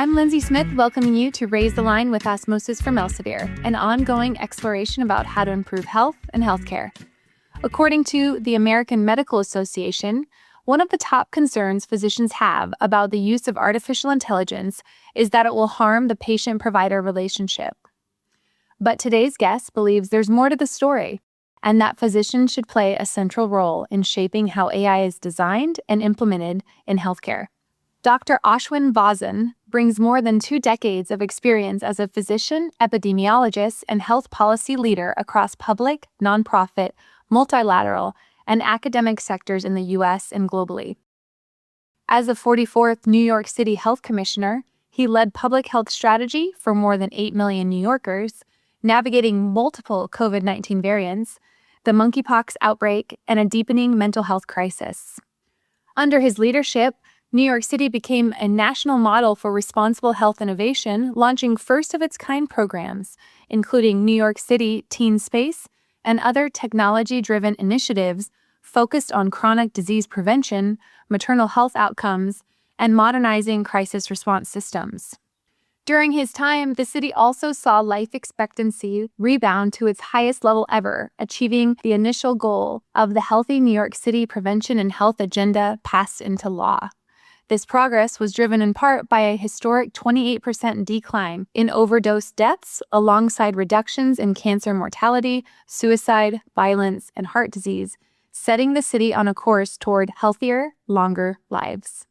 I'm Lindsey Smith, welcoming you to Raise the Line with Osmosis from Elsevier, an ongoing exploration about how to improve health and healthcare. According to the American Medical Association, one of the top concerns physicians have about the use of artificial intelligence is that it will harm the patient-provider relationship. But today's guest believes there's more to the story, and that physicians should play a central role in shaping how AI is designed and implemented in healthcare. Dr. Ashwin Vasan brings more than 2 decades of experience as a physician, epidemiologist, and health policy leader across public, nonprofit, multilateral, and academic sectors in the U.S. and globally. As the 44th New York City Health Commissioner, he led public health strategy for more than 8 million New Yorkers, navigating multiple COVID-19 variants, the monkeypox outbreak, and a deepening mental health crisis. Under his leadership, New York City became a national model for responsible health innovation, launching first-of-its-kind programs, including New York City Teen Space and other technology-driven initiatives focused on chronic disease prevention, maternal health outcomes, and modernizing crisis response systems. During his time, the city also saw life expectancy rebound to its highest level ever, achieving the initial goal of the Healthy New York City Prevention and Health Agenda passed into law. This progress was driven in part by a historic 28% decline in overdose deaths, alongside reductions in cancer mortality, suicide, violence, and heart disease, setting the city on a course toward healthier, longer lives.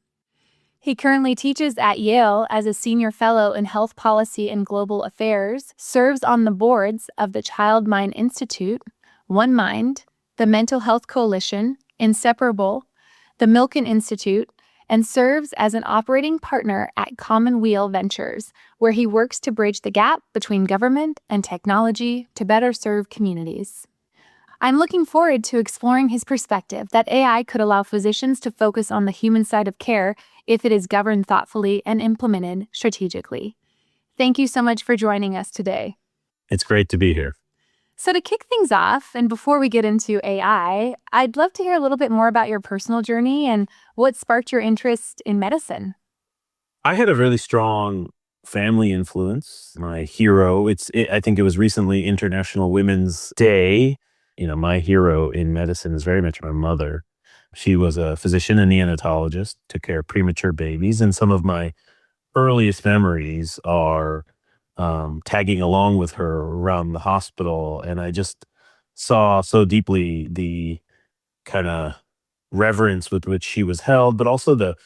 He currently teaches at Yale as a senior fellow in health policy and global affairs, serves on the boards of the Child Mind Institute, One Mind, the Mental Health Coalition, Inseparable, the Milken Institute, and serves as an operating partner at Commonweal Ventures, where he works to bridge the gap between government and technology to better serve communities. I'm looking forward to exploring his perspective that AI could allow physicians to focus on the human side of care if it is governed thoughtfully and implemented strategically. Thank you so much for joining us today. It's great to be here. So to kick things off, and before we get into AI, I'd love to hear a little bit more about your personal journey and what sparked your interest in medicine. I had a really strong family influence. My hero, I think it was recently International Women's Day. My hero in medicine is very much my mother. She was a physician and neonatologist, took care of premature babies, and some of my earliest memories are tagging along with her around the hospital. And I just saw so deeply the kind of reverence with which she was held, but also the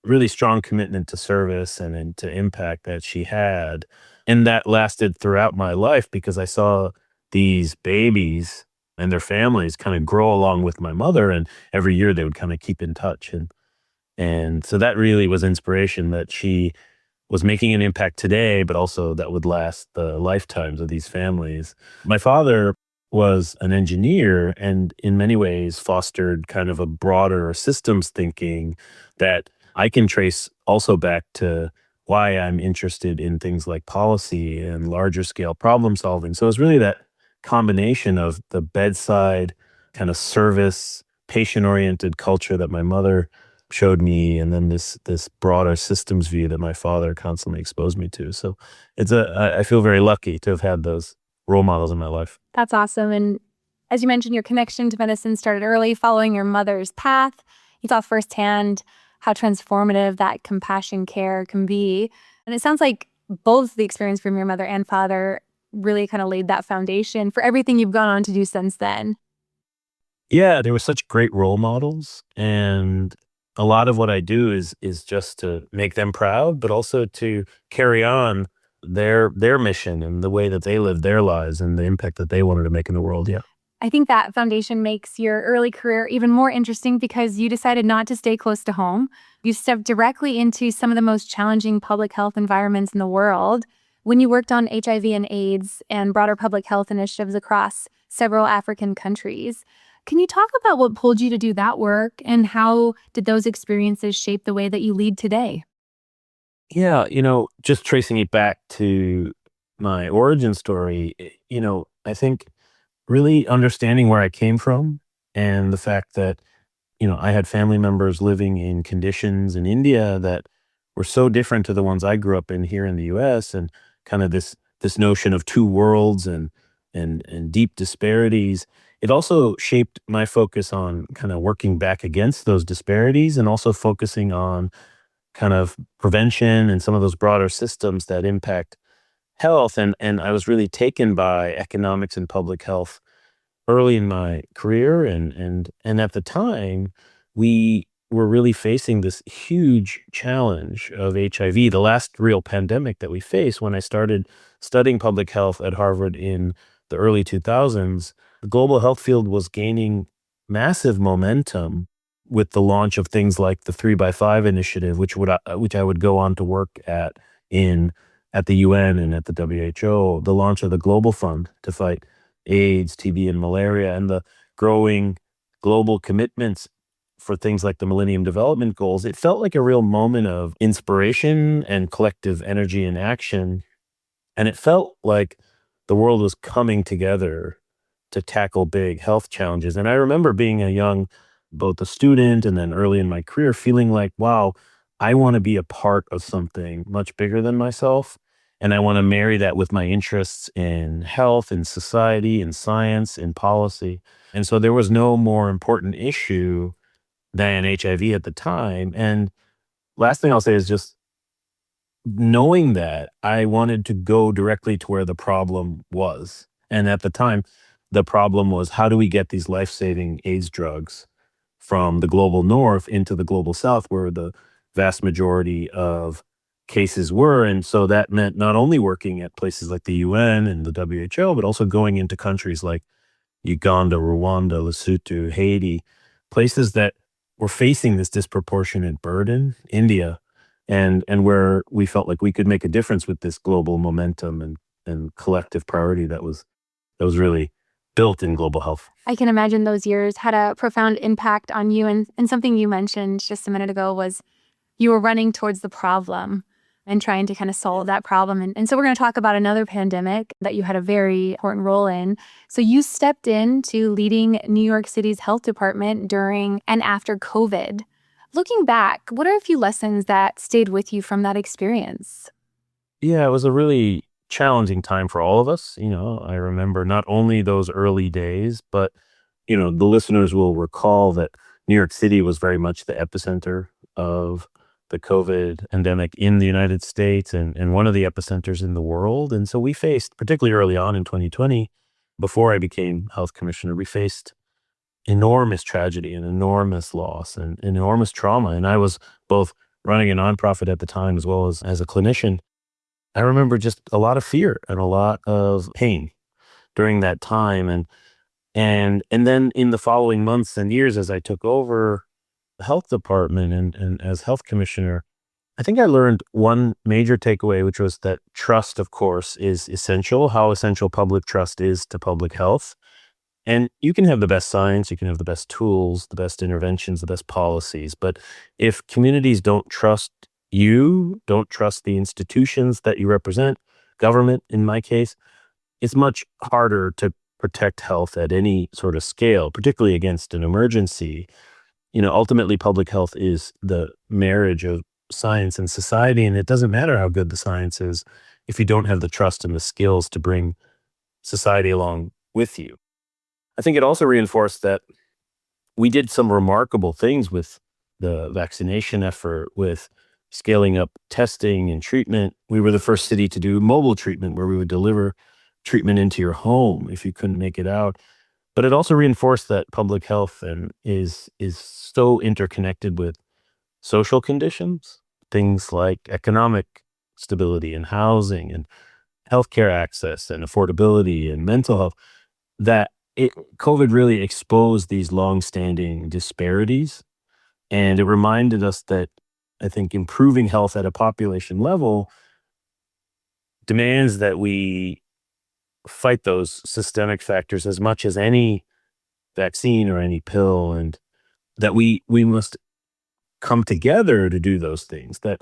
really strong commitment to service and to impact that she had. And that lasted throughout my life because I saw these babies and their families kind of grow along with my mother. And every year they would kind of keep in touch. And so that really was inspiration that she was making an impact today, but also that would last the lifetimes of these families. My father was an engineer and in many ways fostered kind of a broader systems thinking that I can trace also back to why I'm interested in things like policy and larger scale problem solving. So it's really that combination of the bedside kind of service, patient-oriented culture that my mother showed me, and then this broader systems view that my father constantly exposed me to. So I feel very lucky to have had those role models in my life. That's awesome. And as you mentioned, your connection to medicine started early, following your mother's path. You saw firsthand how transformative that compassion care can be. And it sounds like both the experience from your mother and father really kind of laid that foundation for everything you've gone on to do since then. Yeah, they were such great role models. And a lot of what I do is just to make them proud, but also to carry on their mission and the way that they lived their lives and the impact that they wanted to make in the world. Yeah. I think that foundation makes your early career even more interesting because you decided not to stay close to home. You stepped directly into some of the most challenging public health environments in the world when you worked on HIV and AIDS and broader public health initiatives across several African countries. Can you talk about what pulled you to do that work and how did those experiences shape the way that you lead today? Yeah, just tracing it back to my origin story, I think really understanding where I came from and the fact that, I had family members living in conditions in India that were so different to the ones I grew up in here in the US, and kind of this notion of two worlds and deep disparities. It also shaped my focus on kind of working back against those disparities and also focusing on kind of prevention and some of those broader systems that impact health. And I was really taken by economics and public health early in my career, and at the time we were really facing this huge challenge of HIV, the last real pandemic that we faced. When I started studying public health at Harvard in the early 2000s, the global health field was gaining massive momentum with the launch of things like the 3 by 5 initiative, which I would go on to work in at the UN and at the WHO, the launch of the Global Fund to fight AIDS, TB, and malaria, and the growing global commitments for things like the Millennium Development Goals. It felt like a real moment of inspiration and collective energy and action. And it felt like the world was coming together to tackle big health challenges. And I remember being both a student and then early in my career, feeling like, wow, I want to be a part of something much bigger than myself. And I want to marry that with my interests in health, in society, in science, in policy. And so there was no more important issue than HIV at the time. And last thing I'll say is just knowing that I wanted to go directly to where the problem was. And at the time, the problem was, how do we get these life-saving AIDS drugs from the global north into the global south, where the vast majority of cases were? And so that meant not only working at places like the UN and the WHO, but also going into countries like Uganda, Rwanda, Lesotho, Haiti, places that were facing this disproportionate burden, India, and where we felt like we could make a difference with this global momentum and collective priority that was really built in global health. I can imagine those years had a profound impact on you. And something you mentioned just a minute ago was you were running towards the problem and trying to kind of solve that problem. And so we're going to talk about another pandemic that you had a very important role in. So you stepped into leading New York City's health department during and after COVID. Looking back, what are a few lessons that stayed with you from that experience? Yeah, it was a really challenging time for all of us. I remember not only those early days, but, the listeners will recall that New York City was very much the epicenter of the COVID pandemic in the United States, and one of the epicenters in the world. And so we faced, particularly early on in 2020, before I became health commissioner, we faced enormous tragedy and enormous loss and enormous trauma. And I was both running a nonprofit at the time as well as a clinician. I remember just a lot of fear and a lot of pain during that time. And then in the following months and years, as I took over the health department and as health commissioner, I think I learned one major takeaway, which was that trust, of course, is essential, how essential public trust is to public health. And you can have the best science, you can have the best tools, the best interventions, the best policies. But if communities don't trust you, don't trust the institutions that you represent, government in my case, it's much harder to protect health at any sort of scale, particularly against an emergency. Ultimately, public health is the marriage of science and society, and it doesn't matter how good the science is if you don't have the trust and the skills to bring society along with you. I think it also reinforced that we did some remarkable things with the vaccination effort, with scaling up testing and treatment. We were the first city to do mobile treatment, where we would deliver treatment into your home if you couldn't make it out. But it also reinforced that public health is so interconnected with social conditions, things like economic stability and housing and healthcare access and affordability and mental health, that COVID really exposed these longstanding disparities. And it reminded us that, I think, improving health at a population level demands that we fight those systemic factors as much as any vaccine or any pill, and that we must come together to do those things, that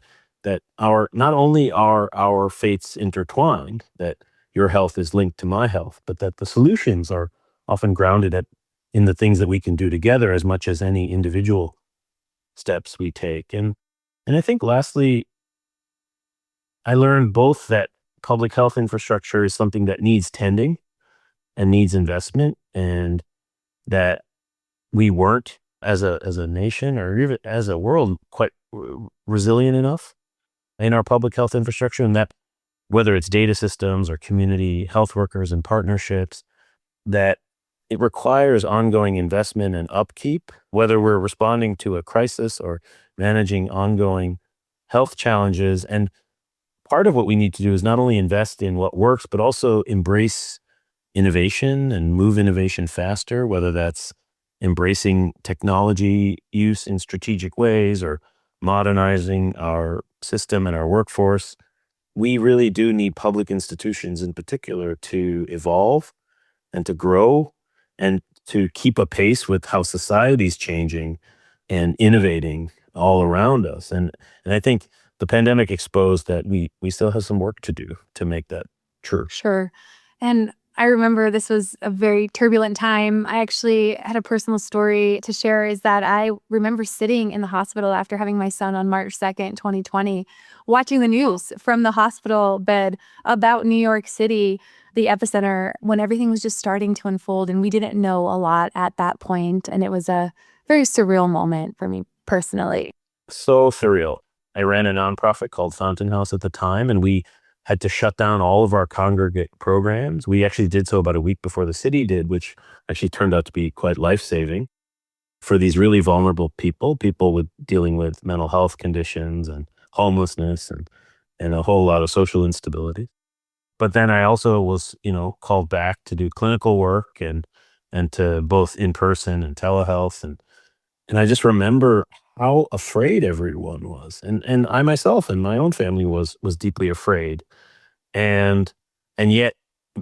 our not only are our fates intertwined, that your health is linked to my health, but that the solutions are often grounded in the things that we can do together as much as any individual steps we take. And I think lastly, I learned both that public health infrastructure is something that needs tending and needs investment, and that we weren't as a nation or even as a world quite resilient enough in our public health infrastructure, and that whether it's data systems or community health workers and partnerships, that it requires ongoing investment and upkeep, whether we're responding to a crisis or managing ongoing health challenges. And part of what we need to do is not only invest in what works, but also embrace innovation and move innovation faster, whether that's embracing technology use in strategic ways or modernizing our system and our workforce. We really do need public institutions in particular to evolve and to grow and to keep a pace with how society's changing and innovating all around us. And I think the pandemic exposed that we still have some work to do to make that true. Sure. And I remember this was a very turbulent time. I actually had a personal story to share is that I remember sitting in the hospital after having my son on March 2nd, 2020, watching the news from the hospital bed about New York City, the epicenter, when everything was just starting to unfold. And we didn't know a lot at that point. And it was a very surreal moment for me personally. So surreal. I ran a nonprofit called Fountain House at the time, and we had to shut down all of our congregate programs. We actually did so about a week before the city did, which actually turned out to be quite life-saving for these really vulnerable people with dealing with mental health conditions and homelessness and a whole lot of social instability. But then I also was, called back to do clinical work and to both in person and telehealth. And I just remember how afraid everyone was. And I myself and my own family was deeply afraid. And yet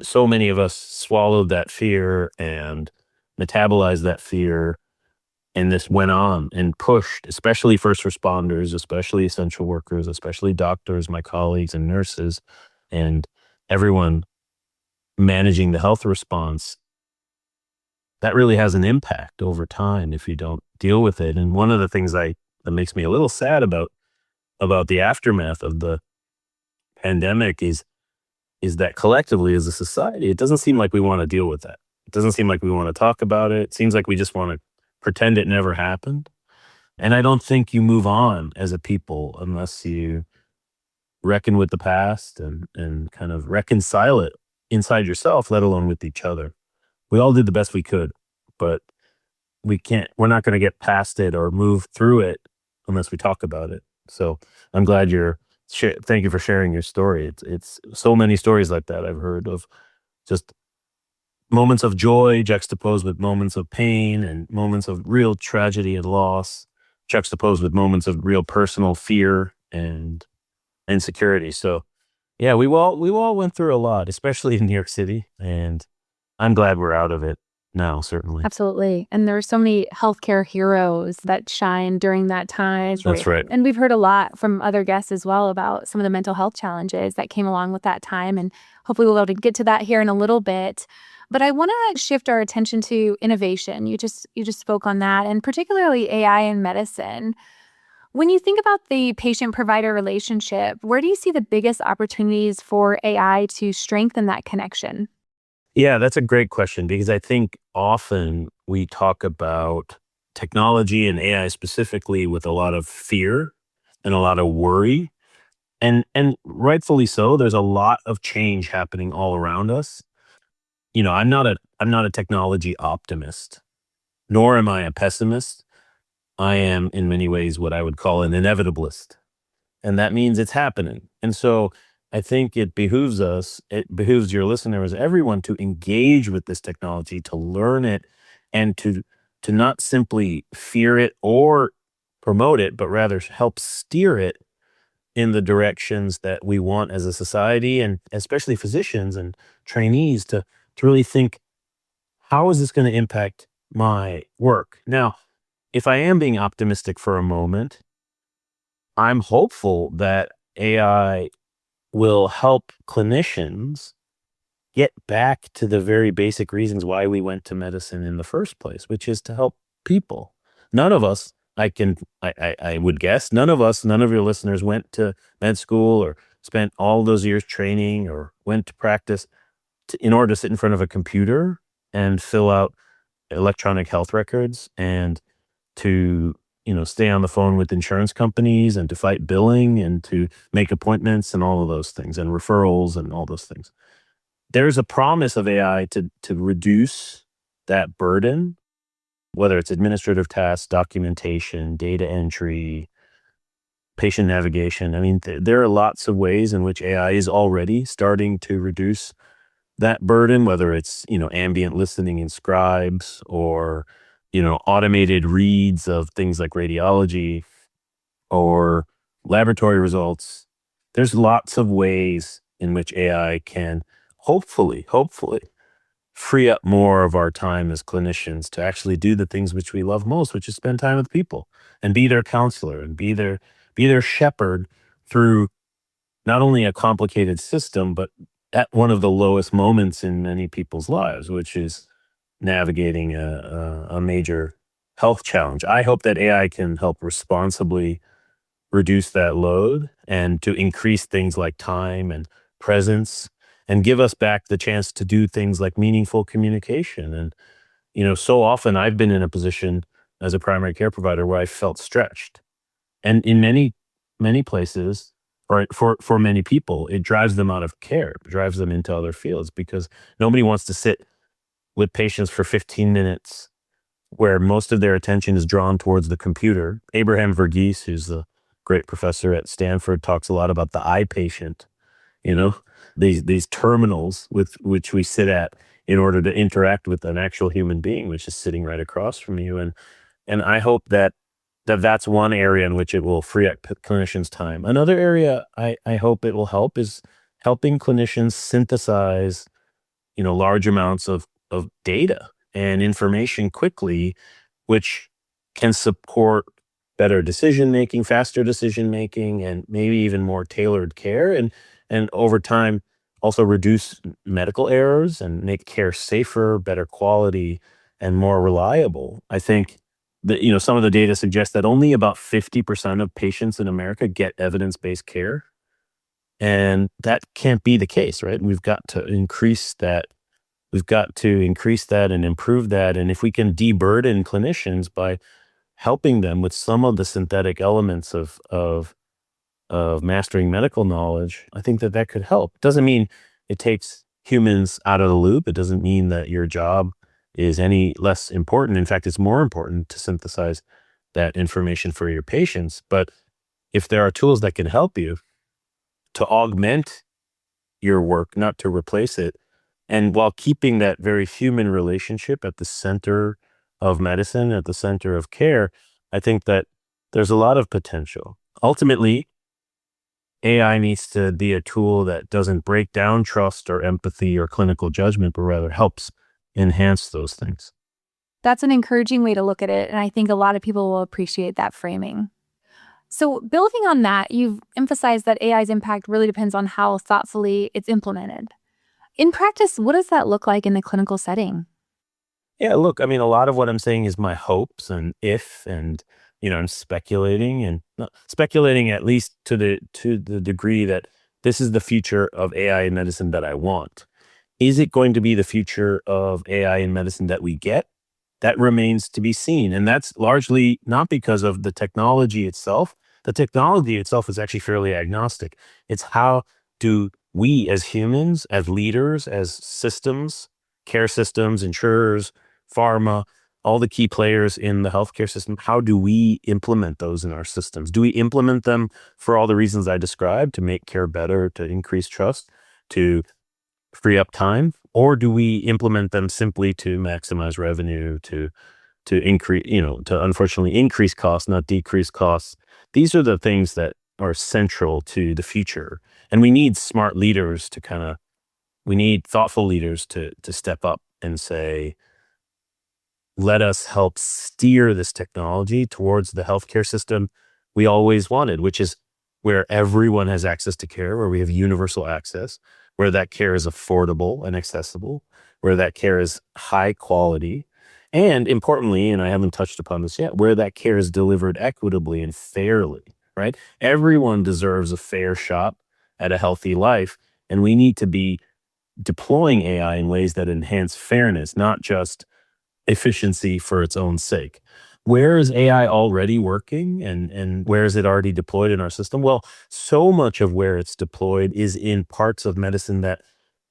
so many of us swallowed that fear and metabolized that fear. And this went on and pushed, especially first responders, especially essential workers, especially doctors, my colleagues and nurses, and everyone managing the health response. That really has an impact over time if you don't deal with it. And one of the things that makes me a little sad about the aftermath of the pandemic is that collectively as a society, it doesn't seem like we want to deal with that. It doesn't seem like we want to talk about it. It seems like we just want to pretend it never happened. And I don't think you move on as a people unless you reckon with the past and kind of reconcile it inside yourself, let alone with each other. We all did the best we could, but we're not going to get past it or move through it unless we talk about it. So I'm glad thank you for sharing your story. It's so many stories like that I've heard of, just moments of joy juxtaposed with moments of pain and moments of real tragedy and loss juxtaposed with moments of real personal fear and insecurity. So yeah, we all went through a lot, especially in New York City, and I'm glad we're out of it now, certainly. Absolutely. And there are so many healthcare heroes that shine during that time. That's right. And we've heard a lot from other guests as well about some of the mental health challenges that came along with that time. And hopefully we'll be able to get to that here in a little bit. But I want to shift our attention to innovation. You just spoke on that, and particularly AI in medicine. When you think about the patient-provider relationship, where do you see the biggest opportunities for AI to strengthen that connection? Yeah, that's a great question because I think often we talk about technology and AI specifically with a lot of fear and a lot of worry. And rightfully so. There's a lot of change happening all around us. I'm not a technology optimist, nor am I a pessimist. I am in many ways what I would call an inevitablist. And that means it's happening. And so I think it behooves your listeners, everyone, to engage with this technology, to learn it, and to not simply fear it or promote it, but rather help steer it in the directions that we want as a society, and especially physicians and trainees to really think, how is this going to impact my work? Now, if I am being optimistic for a moment, I'm hopeful that AI will help clinicians get back to the very basic reasons why we went to medicine in the first place, which is to help people. None of us, I would guess, none of your listeners went to med school or spent all those years training or went to practice in order to sit in front of a computer and fill out electronic health records and to stay on the phone with insurance companies and to fight billing and to make appointments and all of those things and referrals and all those things. There's a promise of AI to reduce that burden, whether it's administrative tasks, documentation, data entry, patient navigation. I mean, there are lots of ways in which AI is already starting to reduce that burden, whether it's, ambient listening in scribes or, automated reads of things like radiology or laboratory results. There's lots of ways in which AI can hopefully free up more of our time as clinicians to actually do the things which we love most, which is spend time with people and be their counselor and be their shepherd through not only a complicated system, but at one of the lowest moments in many people's lives, which is navigating a major health challenge. I hope that AI can help responsibly reduce that load and to increase things like time and presence and give us back the chance to do things like meaningful communication. And, so often I've been in a position as a primary care provider where I felt stretched. And in many places, or for many people, it drives them out of care, it drives them into other fields because nobody wants to sit with patients for 15 minutes where most of their attention is drawn towards the computer. Abraham Verghese, who's the great professor at Stanford, talks a lot about the eye patient, you know, these terminals with which we sit at in order to interact with an actual human being, which is sitting right across from you. And I hope that's one area in which it will free up clinicians' time. Another area I hope it will help is helping clinicians synthesize, large amounts of data and information quickly, which can support better decision making, faster decision making, and maybe even more tailored care, and over time also reduce medical errors and make care safer, better quality, and more reliable. I think that some of the data suggests that only about 50% of patients in America get evidence-based care, and that can't be the case, right? We've got to increase that. We've got to increase that and improve that. And if we can deburden clinicians by helping them with some of the synthetic elements of mastering medical knowledge, I think that could help. It doesn't mean it takes humans out of the loop. It doesn't mean that your job is any less important. In fact, it's more important to synthesize that information for your patients. But if there are tools that can help you to augment your work, not to replace it, and while keeping that very human relationship at the center of medicine, at the center of care, I think that there's a lot of potential. Ultimately, AI needs to be a tool that doesn't break down trust or empathy or clinical judgment, but rather helps enhance those things. That's an encouraging way to look at it, and I think a lot of people will appreciate that framing. So, building on that, you've emphasized that AI's impact really depends on how thoughtfully it's implemented. In practice, what does that look like in the clinical setting? Yeah, look, I mean, a lot of what I'm saying is my hopes and I'm speculating and not speculating at least to the degree that this is the future of AI in medicine that I want. Is it going to be the future of AI in medicine that we get? That remains to be seen. And that's largely not because of the technology itself. The technology itself is actually fairly agnostic. It's how do we as humans, as leaders, as systems, care systems, insurers, pharma, all the key players in the healthcare system, how do we implement those in our systems? Do we implement them for all the reasons I described, to make care better, to increase trust, to free up time? Or do we implement them simply to maximize revenue, to increase, to unfortunately increase costs, not decrease costs? These are the things that are central to the future. And we need smart leaders we need thoughtful leaders to step up and say, let us help steer this technology towards the healthcare system we always wanted, which is where everyone has access to care, where we have universal access, where that care is affordable and accessible, where that care is high quality, and importantly, and I haven't touched upon this yet, where that care is delivered equitably and fairly, right? Everyone deserves a fair shot at a healthy life. And we need to be deploying AI in ways that enhance fairness, not just efficiency for its own sake. Where is AI already working, and where is it already deployed in our system? Well, so much of where it's deployed is in parts of medicine that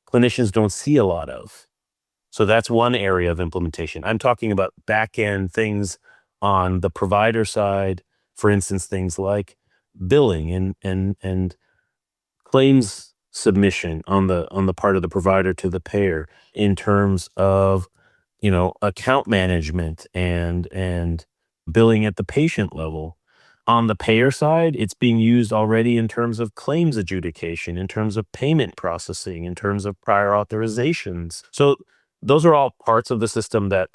clinicians don't see a lot of. So that's one area of implementation. I'm talking about back end things on the provider side, for instance, things like billing and claims submission on the part of the provider to the payer, in terms of account management and billing at the patient level. On the payer side, it's being used already in terms of claims adjudication, in terms of payment processing, in terms of prior authorizations. So those are all parts of the system that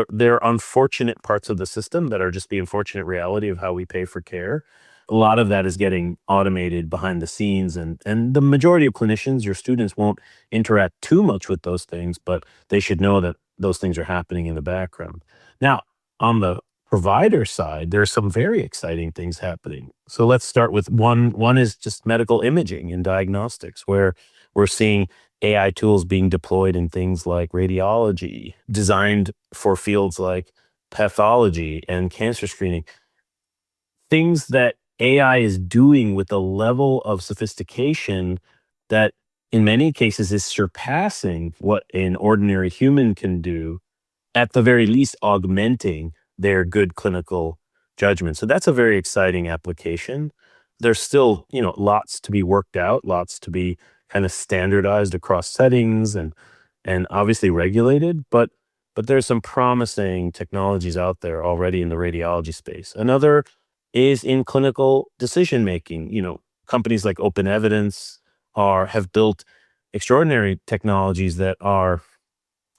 they're unfortunate parts of the system that are just the unfortunate reality of how we pay for care. A lot of that is getting automated behind the scenes, and the majority of clinicians, your students, won't interact too much with those things, but they should know that those things are happening in the background. Now, on the provider side, there's some very exciting things happening. So let's start with one. One is just medical imaging and diagnostics, where we're seeing AI tools being deployed in things like radiology, designed for fields like pathology and cancer screening. Things that AI is doing with a level of sophistication that in many cases is surpassing what an ordinary human can do, at the very least augmenting their good clinical judgment. So that's a very exciting application. There's still, lots to be worked out, lots to be kind of standardized across settings and obviously regulated, but there's some promising technologies out there already in the radiology space. Another is in clinical decision making. Companies like Open Evidence have built extraordinary technologies that are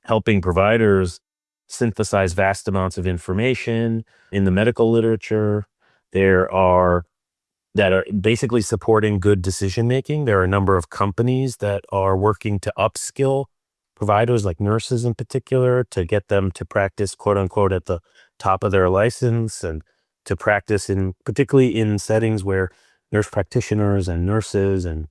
helping providers synthesize vast amounts of information in the medical literature. There are that are basically supporting good decision making. There are a number of companies that are working to upskill providers, like nurses in particular, to get them to practice, quote unquote, at the top of their license, and to practice particularly in settings where nurse practitioners and nurses and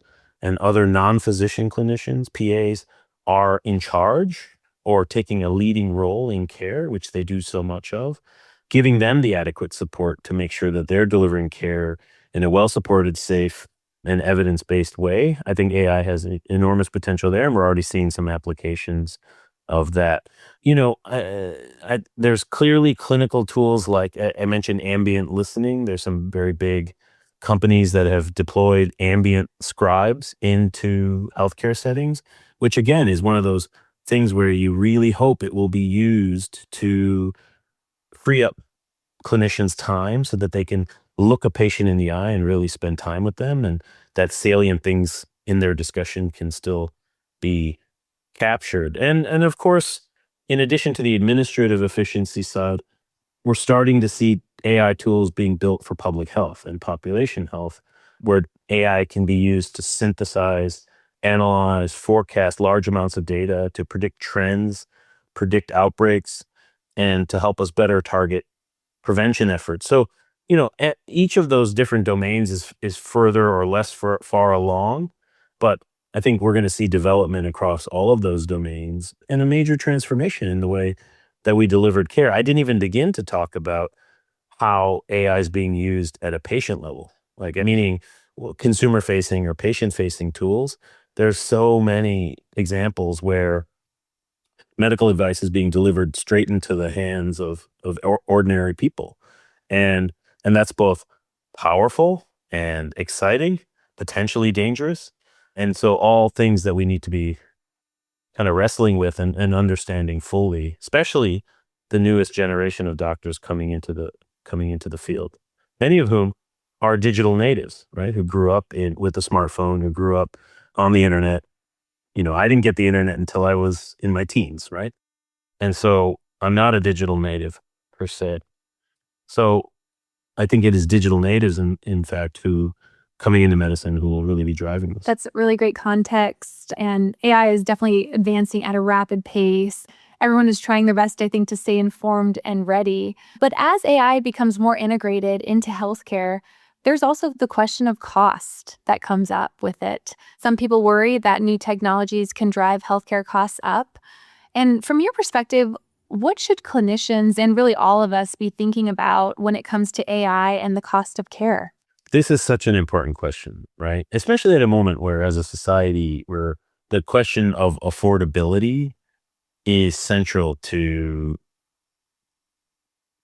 other non-physician clinicians, PAs, are in charge or taking a leading role in care, which they do so much of, giving them the adequate support to make sure that they're delivering care in a well-supported, safe, and evidence-based way. I think AI has enormous potential there, and we're already seeing some applications of that. There's clearly clinical tools like I mentioned ambient listening. There's some very big companies that have deployed ambient scribes into healthcare settings, which again is one of those things where you really hope it will be used to free up clinicians' time so that they can look a patient in the eye and really spend time with them, and that salient things in their discussion can still be captured. And of course, in addition to the administrative efficiency side, we're starting to see AI tools being built for public health and population health, where AI can be used to synthesize, analyze, forecast large amounts of data to predict trends, predict outbreaks, and to help us better target prevention efforts. So, each of those different domains is further or less far along, but I think we're going to see development across all of those domains and a major transformation in the way that we delivered care. I didn't even begin to talk about how AI is being used at a patient level, like meaning consumer facing or patient facing tools. There's so many examples where medical advice is being delivered straight into the hands of ordinary people. And that's both powerful and exciting, potentially dangerous. And so all things that we need to be kind of wrestling with and understanding fully, especially the newest generation of doctors coming into the field, many of whom are digital natives, right? Who grew up with a smartphone, who grew up on the internet. I didn't get the internet until I was in my teens, right? And so I'm not a digital native per se. So I think it is digital natives, in fact, who coming into medicine who will really be driving this. That's really great context. And AI is definitely advancing at a rapid pace. Everyone is trying their best, I think, to stay informed and ready. But as AI becomes more integrated into healthcare, There's also the question of cost that comes up with it. Some people worry that new technologies can drive healthcare costs up. And from your perspective, what should clinicians and really all of us be thinking about when it comes to AI and the cost of care? This is such an important question, right? Especially at a moment where, as a society, where the question of affordability is central to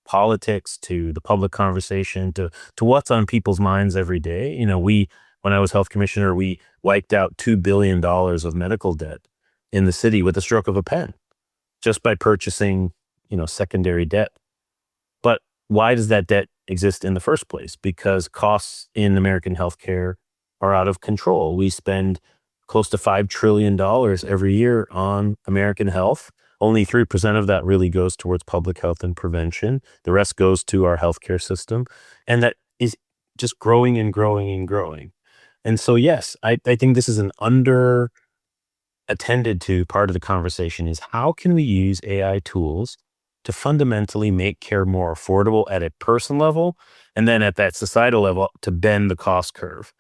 politics, to the public conversation, to what's on people's minds every day. When I was health commissioner, we wiped out $2 billion of medical debt in the city with a stroke of a pen, just by purchasing, secondary debt. But why does that debt exist in the first place? Because costs in American healthcare are out of control. We spend close to $5 trillion every year on American health. Only 3% of that really goes towards public health and prevention. The rest goes to our healthcare system. And that is just growing and growing and growing. And so, yes, I think this is an attended to part of the conversation is how can we use AI tools to fundamentally make care more affordable at a person level and then at that societal level to bend the cost curve.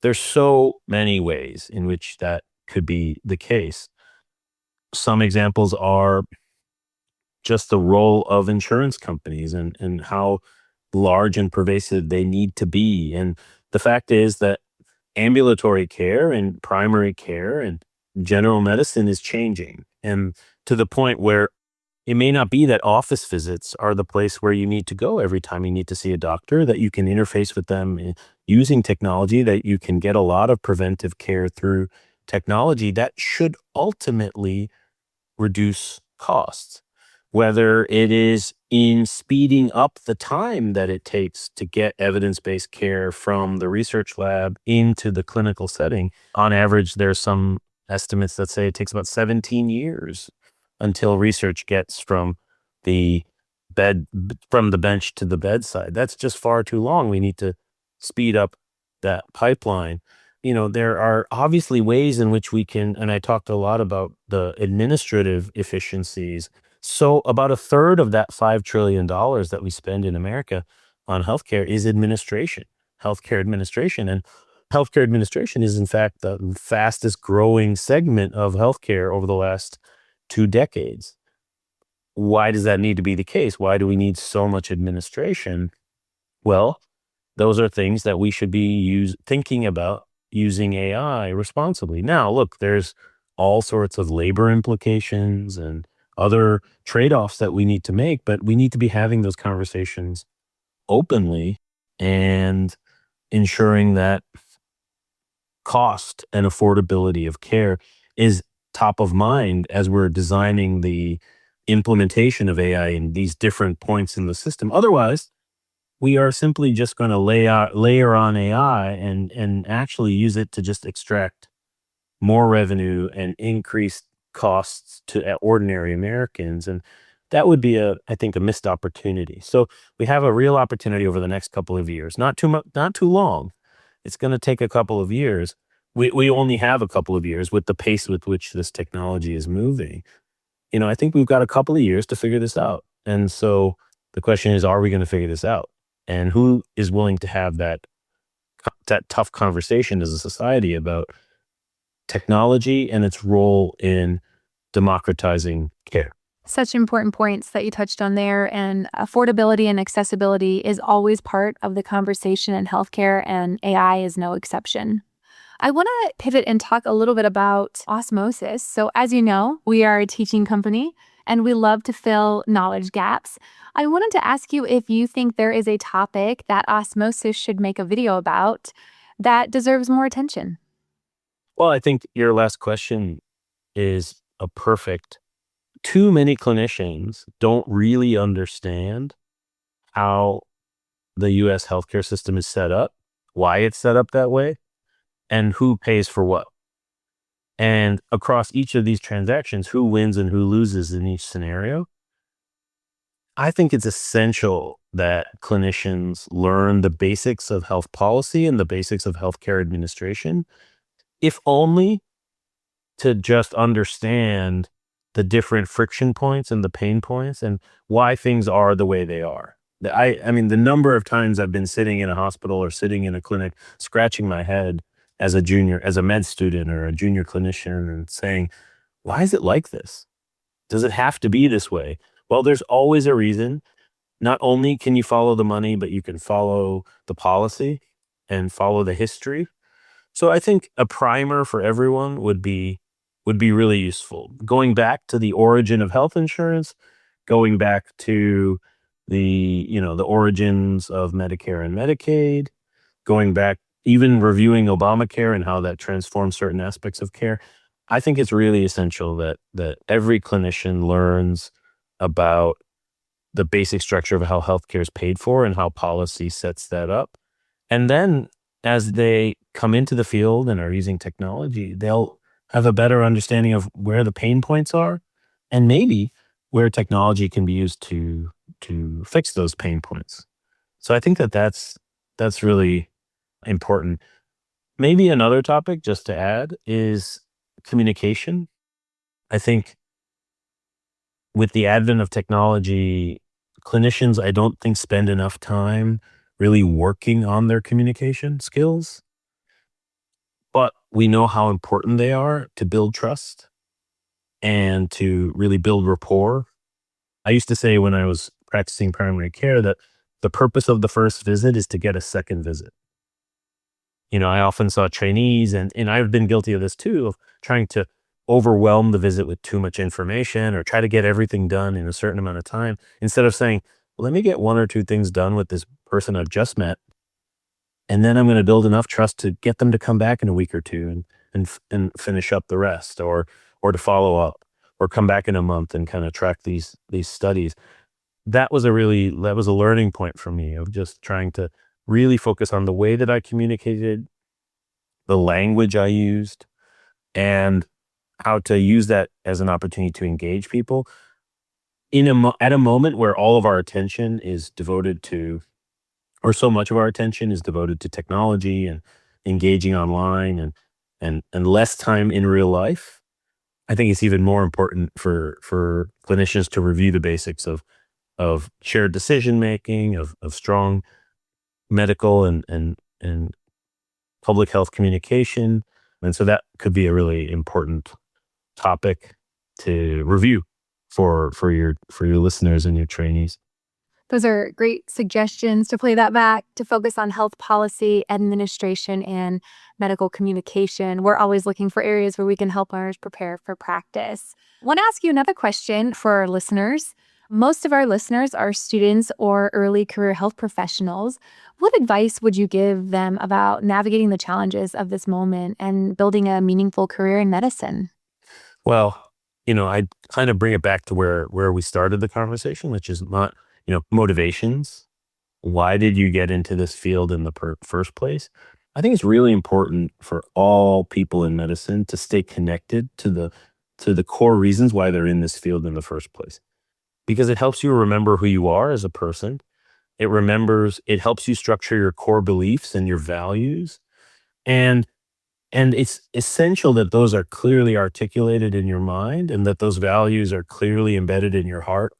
There's so many ways in which that could be the case. Some examples are just the role of insurance companies and how large and pervasive they need to be. And the fact is that ambulatory care and primary care and general medicine is changing, and to the point where it may not be that office visits are the place where you need to go every time you need to see a doctor, that you can interface with them using technology, that you can get a lot of preventive care through technology that should ultimately reduce costs, whether it is in speeding up the time that it takes to get evidence-based care from the research lab into the clinical setting. On average, there's some estimates that say it takes about 17 years until research gets from the bench to the bedside. That's just far too long. We need to speed up that pipeline. There are obviously ways in which we can, and I talked a lot about the administrative efficiencies. So about a third of that $5 trillion that we spend in America on healthcare is healthcare administration. And healthcare administration is in fact the fastest growing segment of healthcare over the last 2 decades. Why does that need to be the case? Why do we need so much administration? Well, those are things that we should be thinking about using AI responsibly. Now, look, there's all sorts of labor implications and other trade-offs that we need to make, but we need to be having those conversations openly and ensuring that cost and affordability of care is top of mind as we're designing the implementation of AI in these different points in the system. Otherwise, we are simply just going to layer on AI and actually use it to just extract more revenue and increase costs to ordinary Americans. And that would be I think, a missed opportunity. So we have a real opportunity over the next couple of years, not too long. It's going to take a couple of years. We only have a couple of years with the pace with which this technology is moving. I think we've got a couple of years to figure this out. And so the question is, are we going to figure this out? And who is willing to have that tough conversation as a society about technology and its role in democratizing care? Such important points that you touched on there, and affordability and accessibility is always part of the conversation in healthcare, and AI is no exception. I want to pivot and talk a little bit about Osmosis. So as you know, we are a teaching company and we love to fill knowledge gaps. I wanted to ask you if you think there is a topic that Osmosis should make a video about that deserves more attention. Well, I think your last question is a perfect. Too many clinicians don't really understand how the U.S. healthcare system is set up, why it's set up that way, and who pays for what. And across each of these transactions, who wins and who loses in each scenario. I think it's essential that clinicians learn the basics of health policy and the basics of healthcare administration, if only to just understand the different friction points and the pain points and why things are the way they are. I mean, the number of times I've been sitting in a hospital or sitting in a clinic, scratching my head as a med student or a junior clinician and saying, why is it like this? Does it have to be this way? Well, there's always a reason. Not only can you follow the money, but you can follow the policy and follow the history. So I think a primer for everyone would be really useful. Going back to the origin of health insurance, going back to the origins of Medicare and Medicaid, going back, even reviewing Obamacare and how that transforms certain aspects of care. I think it's really essential that every clinician learns about the basic structure of how healthcare is paid for and how policy sets that up. And then as they come into the field and are using technology, they'll have a better understanding of where the pain points are and maybe where technology can be used to fix those pain points. So I think that's really important. Maybe another topic just to add is communication. I think with the advent of technology, clinicians, I don't think spend enough time really working on their communication skills, but we know how important they are to build trust and to really build rapport. I used to say when I was practicing primary care that the purpose of the first visit is to get a second visit. I often saw trainees, and I've been guilty of this too, of trying to overwhelm the visit with too much information or try to get everything done in a certain amount of time instead of saying, let me get one or two things done with this person I've just met. And then I'm going to build enough trust to get them to come back in a week or two and finish up the rest or to follow up or come back in a month and kind of track these studies. That was a learning point for me of just trying to really focus on the way that I communicated, the language I used, and how to use that as an opportunity to engage people at a moment where all of our attention is devoted to, or so much of our attention is devoted to technology and engaging online and less time in real life. I think it's even more important for clinicians to review the basics of shared decision making, of strong medical and public health communication. And so that could be a really important topic to review for your listeners and your trainees. Those are great suggestions to play that back, to focus on health policy, administration, and medical communication. We're always looking for areas where we can help learners prepare for practice. I want to ask you another question for our listeners. Most of our listeners are students or early career health professionals. What advice would you give them about navigating the challenges of this moment and building a meaningful career in medicine? Well, I kind of bring it back to where we started the conversation, which is not, motivations. Why did you get into this field in the first place? I think it's really important for all people in medicine to stay connected to the core reasons why they're in this field in the first place, because it helps you remember who you are as a person. It helps you structure your core beliefs and your values. And and it's essential that those are clearly articulated in your mind and that those values are clearly embedded in your heart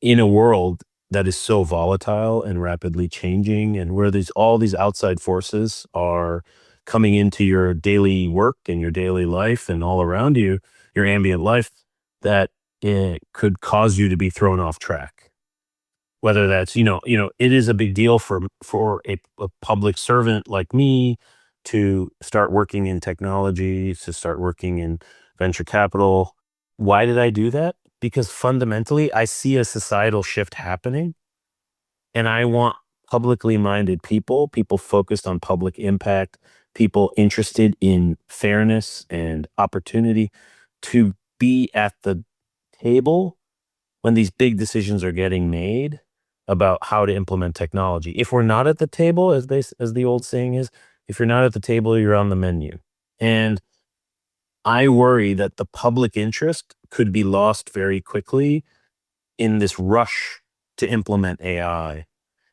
in a world that is so volatile and rapidly changing, and where all these outside forces are coming into your daily work and your daily life and all around you, your ambient life, that it could cause you to be thrown off track. Whether that's, it is a big deal for a public servant like me to start working in technology, to start working in venture capital. Why did I do that? Because fundamentally, I see a societal shift happening, and I want publicly minded people focused on public impact, people interested in fairness and opportunity to be at the table when these big decisions are getting made about how to implement technology. If we're not at the table, as the old saying is, if you're not at the table, you're on the menu. And I worry that the public interest could be lost very quickly in this rush to implement AI.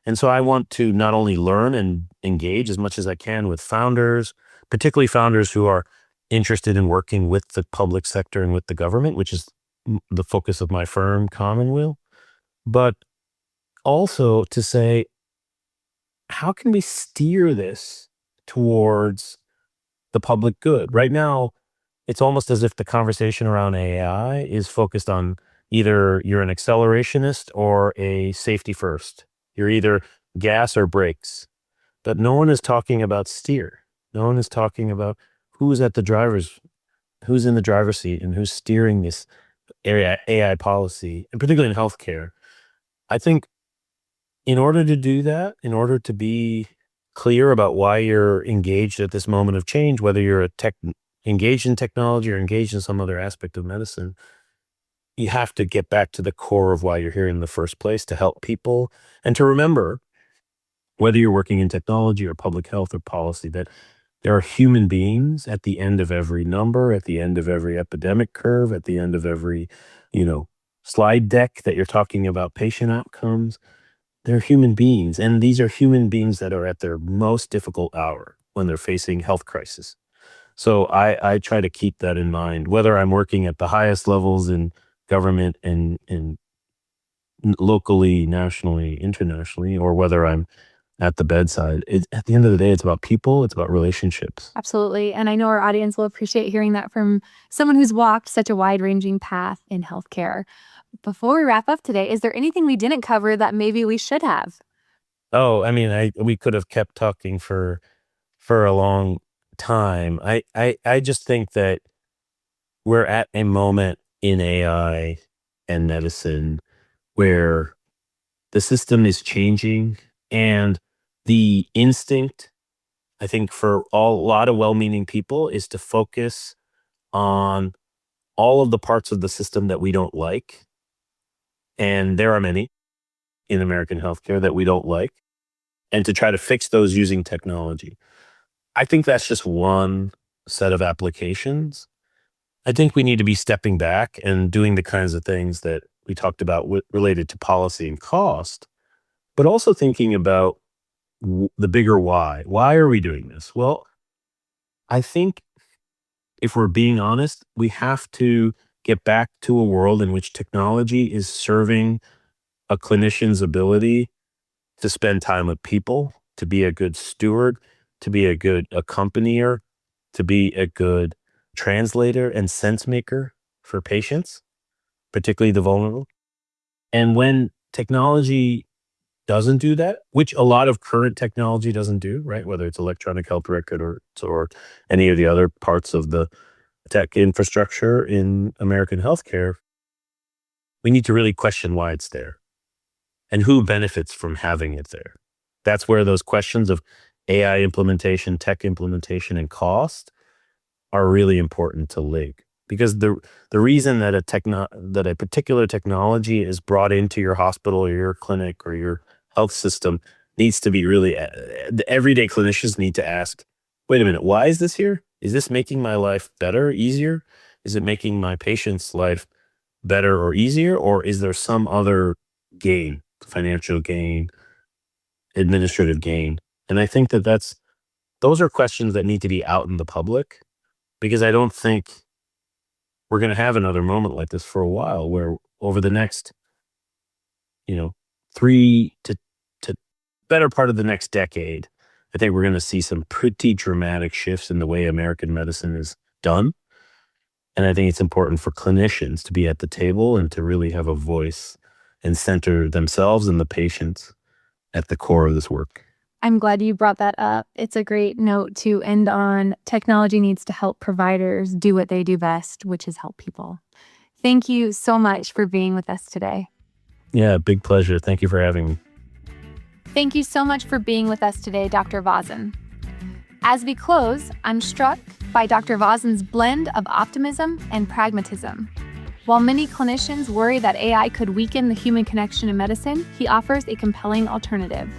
And so I want to not only learn and engage as much as I can with founders, particularly founders who are interested in working with the public sector and with the government, which is the focus of my firm, Commonweal. But also to say, how can we steer this towards the public good? Right now, it's almost as if the conversation around AI is focused on either you're an accelerationist or a safety first. You're either gas or brakes. But no one is talking about steer. No one is talking about who's in the driver's seat and who's steering this AI policy, and particularly in healthcare. I think in order to do that, in order to be clear about why you're engaged at this moment of change, whether you're engaged in technology or engaged in some other aspect of medicine, you have to get back to the core of why you're here in the first place, to help people and to remember, whether you're working in technology or public health or policy, that there are human beings at the end of every number, at the end of every epidemic curve, at the end of every, slide deck that you're talking about patient outcomes. They're human beings, and these are human beings that are at their most difficult hour when they're facing health crisis. So I try to keep that in mind, whether I'm working at the highest levels in government and locally, nationally, internationally, or whether I'm at the bedside. At the end of the day, it's about people, it's about relationships. Absolutely. And I know our audience will appreciate hearing that from someone who's walked such a wide-ranging path in healthcare. Before we wrap up today, is there anything we didn't cover that maybe we should have? Oh, I mean, we could have kept talking for a long time. I just think that we're at a moment in AI and medicine where the system is changing, and the instinct, I think, for a lot of well-meaning people is to focus on all of the parts of the system that we don't like. And there are many in American healthcare that we don't like, and to try to fix those using technology. I think that's just one set of applications. I think we need to be stepping back and doing the kinds of things that we talked about related to policy and cost, but also thinking about the bigger why. Why are we doing this? Well, I think if we're being honest, we have to get back to a world in which technology is serving a clinician's ability to spend time with people, to be a good steward, to be a good accompanier, to be a good translator and sense maker for patients, particularly the vulnerable. And when technology doesn't do that, which a lot of current technology doesn't do, right? Whether it's electronic health record or any of the other parts of the tech infrastructure in American healthcare, we need to really question why it's there and who benefits from having it there. That's where those questions of AI implementation, tech implementation, and cost are really important to link. Because the reason that a particular technology is brought into your hospital or your clinic or your health system needs to be really, the everyday clinicians need to ask, wait a minute, why is this here? Is this making my life better, easier? Is it making my patient's life better or easier? Or is there some other gain, financial gain, administrative gain? And I think those are questions that need to be out in the public, because I don't think we're going to have another moment like this for a while, where over the next, 3 to better part of the next decade, I think we're going to see some pretty dramatic shifts in the way American medicine is done. And I think it's important for clinicians to be at the table and to really have a voice and center themselves and the patients at the core of this work. I'm glad you brought that up. It's a great note to end on. Technology needs to help providers do what they do best, which is help people. Thank you so much for being with us today. Yeah, big pleasure. Thank you for having me. Thank you so much for being with us today, Dr. Vasan. As we close, I'm struck by Dr. Vasan's blend of optimism and pragmatism. While many clinicians worry that AI could weaken the human connection in medicine, he offers a compelling alternative.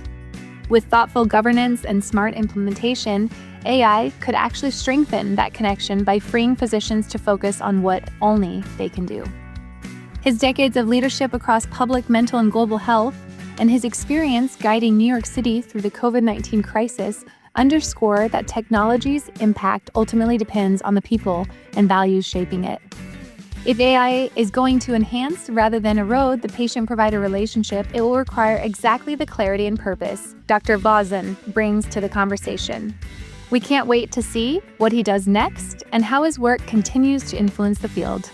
With thoughtful governance and smart implementation, AI could actually strengthen that connection by freeing physicians to focus on what only they can do. His decades of leadership across public, mental, and global health, and his experience guiding New York City through the COVID-19 crisis underscore that technology's impact ultimately depends on the people and values shaping it. If AI is going to enhance rather than erode the patient-provider relationship, it will require exactly the clarity and purpose Dr. Vasan brings to the conversation. We can't wait to see what he does next and how his work continues to influence the field.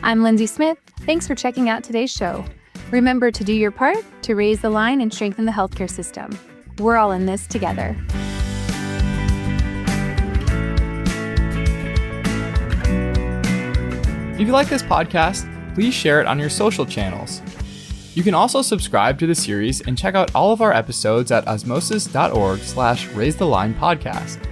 I'm Lindsey Smith. Thanks for checking out today's show. Remember to do your part to raise the line and strengthen the healthcare system. We're all in this together. If you like this podcast, please share it on your social channels. You can also subscribe to the series and check out all of our episodes at osmosis.org/raisetheline podcast.